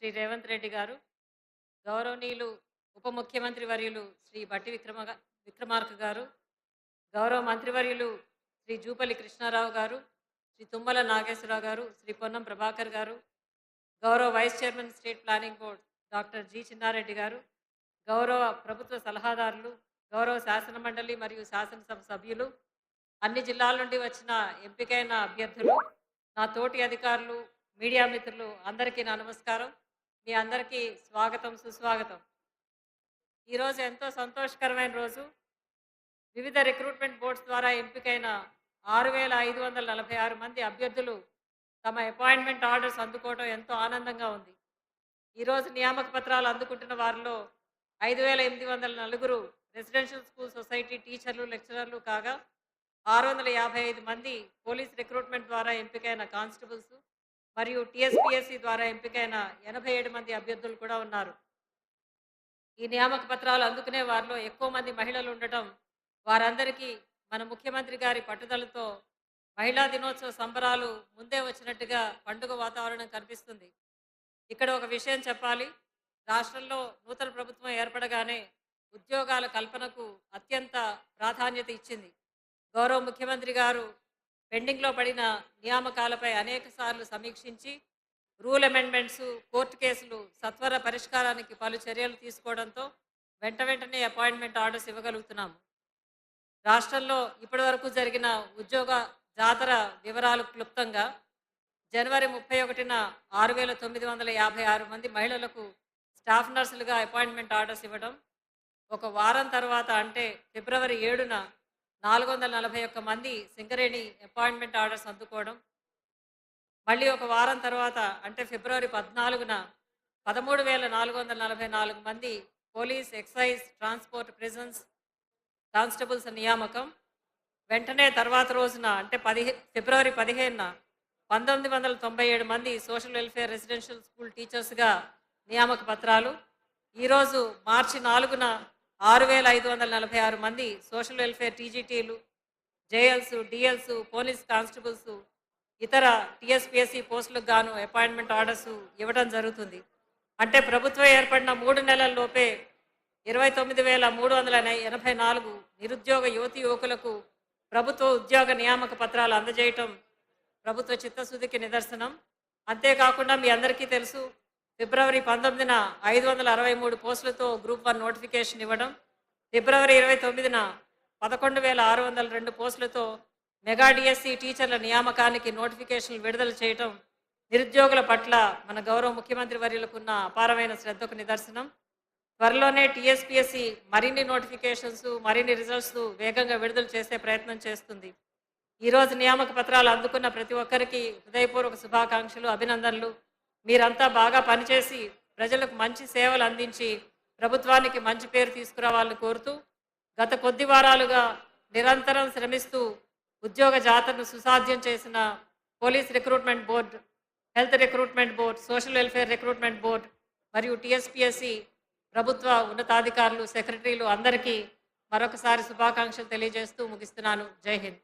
శ్రీ రేవంత్ రెడ్డి గారు, గౌరవనీయులు ఉప ముఖ్యమంత్రి వర్యులు శ్రీ బట్టి విక్రమార్క గారు, గౌరవ మంత్రివర్యులు శ్రీ జూపల్లి కృష్ణారావు గారు, శ్రీ తుమ్మల నాగేశ్వరరావు గారు, శ్రీ పొన్నం ప్రభాకర్ గారు, గౌరవ vice chairman state planning board doctor G Chinnareddy గారు, గౌరవ ప్రభుత్వ సలహాదారులు, గౌరవ శాసన మండలి మరియు శాసనసభ సభ్యులు, అన్ని జిల్లాల నుండి వచ్చిన ఎంపికైన అభ్యర్థులు, నా తోటి అధికారులు, మీడియా మిత్రులు అందరికీ నా నమస్కారం. మీ అందరికీ స్వాగతం, సుస్వాగతం. ఈరోజు ఎంతో సంతోషకరమైన రోజు. వివిధ రిక్రూట్మెంట్ బోర్డ్స్ ద్వారా ఎంపికైన 6,546 మంది అభ్యర్థులు తమ అపాయింట్మెంట్ ఆర్డర్స్ అందుకోవడం ఎంతో ఆనందంగా ఉంది. ఈరోజు నియామక పత్రాలు అందుకుంటున్న వారిలో 5,804 రెసిడెన్షియల్ స్కూల్ సొసైటీ టీచర్లు, లెక్చరర్లు కాగా 655 మంది పోలీస్ రిక్రూట్మెంట్ ద్వారా ఎంపికైన కానిస్టేబుల్స్ మరియు టీఎస్పీఎస్సీ ద్వారా ఎంపికైన 87 మంది అభ్యర్థులు కూడా ఉన్నారు. ఈ నియామక పత్రాలు అందుకునే వారిలో ఎక్కువ మంది మహిళలు ఉండటం, వారందరికీ మన ముఖ్యమంత్రి గారి పట్టుదలతో మహిళా దినోత్సవ సంబరాలు ముందే వచ్చినట్టుగా పండుగ వాతావరణం కనిపిస్తుంది. ఇక్కడ ఒక విషయం చెప్పాలి. రాష్ట్రంలో నూతన ప్రభుత్వం ఏర్పడగానే ఉద్యోగాల కల్పనకు అత్యంత ప్రాధాన్యత ఇచ్చింది. గౌరవ ముఖ్యమంత్రి గారు పెండింగ్లో పడిన నియామకాలపై అనేక సార్లు సమీక్షించి రూల్ అమెండ్మెంట్స్, కోర్టు కేసులు సత్వర పరిష్కారానికి పలు చర్యలు తీసుకోవడంతో వెంటనే అపాయింట్మెంట్ ఆర్డర్స్ ఇవ్వగలుగుతున్నాము. రాష్ట్రంలో ఇప్పటివరకు జరిగిన ఉద్యోగ జాతర వివరాలు క్లుప్తంగా జనవరి 31న 6,956 మంది మహిళలకు స్టాఫ్ నర్సులుగా అపాయింట్మెంట్ ఆర్డర్స్ ఇవ్వడం, ఒక వారం తర్వాత అంటే ఫిబ్రవరి 7న 441 మంది సింగరేణి అపాయింట్మెంట్ ఆర్డర్స్ అందుకోవడం, మళ్ళీ ఒక వారం తర్వాత అంటే ఫిబ్రవరి 14న 13,444 మంది police, excise, transport, prisons constables నియామకం, వెంటనే తర్వాత రోజున అంటే ఫిబ్రవరి 15న 1997 మంది సోషల్ వెల్ఫేర్ రెసిడెన్షియల్ స్కూల్ టీచర్స్గా నియామక పత్రాలు, ఈరోజు మార్చి 4న 6,546 మంది సోషల్ వెల్ఫేర్ టీజీటీలు, జేఎల్స్, డిఎల్స్, పోలీస్ కానిస్టేబుల్స్, ఇతర టీఎస్పీఎస్సీ పోస్టులకు గాను అపాయింట్మెంట్ ఆర్డర్స్ ఇవ్వడం జరుగుతుంది. అంటే ప్రభుత్వం ఏర్పడిన 3 నెలల్లోపే 29,384 నిరుద్యోగ యువతి యువకులకు ప్రభుత్వ ఉద్యోగ నియామక పత్రాలు అందజేయటం ప్రభుత్వ చిత్తశుద్ధికి నిదర్శనం. అంతేకాకుండా మీ అందరికీ తెలుసు, ఫిబ్రవరి 19న 563 పోస్టులతో గ్రూప్ 1 నోటిఫికేషన్ ఇవ్వడం, ఫిబ్రవరి 29న 11,602 పోస్టులతో మెగా డిఎస్సి టీచర్ల నియామకానికి నోటిఫికేషన్లు విడుదల చేయటం నిరుద్యోగుల పట్ల మన గౌరవ ముఖ్యమంత్రి వర్యులకున్న అపారమైన శ్రద్ధకు నిదర్శనం. త్వరలోనే టీఎస్పీఎస్సీ మరిన్ని నోటిఫికేషన్స్, మరిన్ని రిజల్ట్స్ వేగంగా విడుదల చేసే ప్రయత్నం చేస్తుంది. ఈరోజు నియామక పత్రాలు అందుకున్న ప్రతి ఒక్కరికి హృదయపూర్వక శుభాకాంక్షలు, అభినందనలు. మీరంతా బాగా పనిచేసి ప్రజలకు మంచి సేవలు అందించి ప్రభుత్వానికి మంచి పేరు తీసుకురావాలని కోరుతూ, గత కొద్ది వారాలుగా నిరంతరం శ్రమిస్తూ ఉద్యోగ జాతరను సుసాధ్యం చేసిన police recruitment board, health recruitment board, social welfare recruitment board మరియు టీఎస్పీఎస్సీ ప్రభుత్వ ఉన్నతాధికారులు, సెక్రటరీలు అందరికీ మరొకసారి శుభాకాంక్షలు తెలియజేస్తూ ముగిస్తున్నాను. జై హింద్.